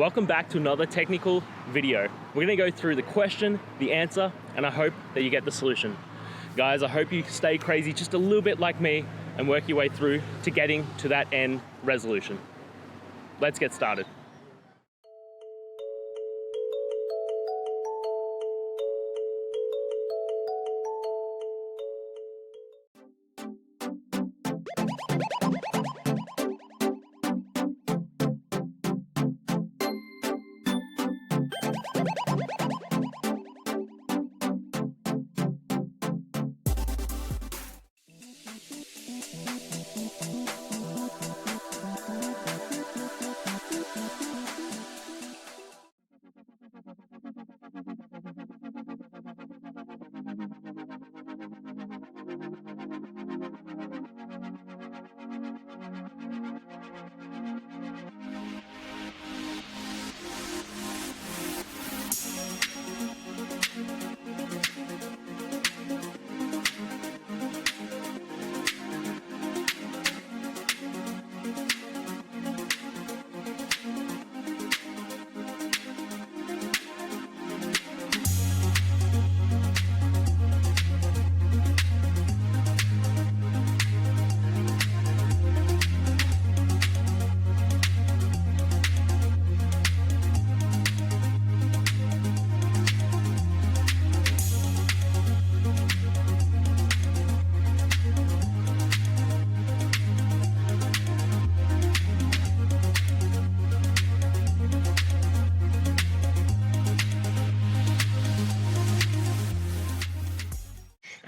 Welcome back to another technical video. We're gonna go through the question, the answer, and I hope that you get the solution. Guys, I hope you stay crazy just a little bit like me and work your way through to getting to that end resolution. Let's get started.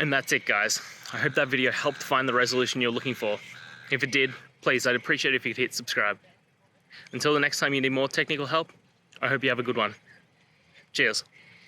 And that's it, guys. I hope that video helped find the resolution you're looking for. If it did, please, I'd appreciate it if you could hit subscribe. Until the next time you need more technical help, I hope you have a good one. Cheers.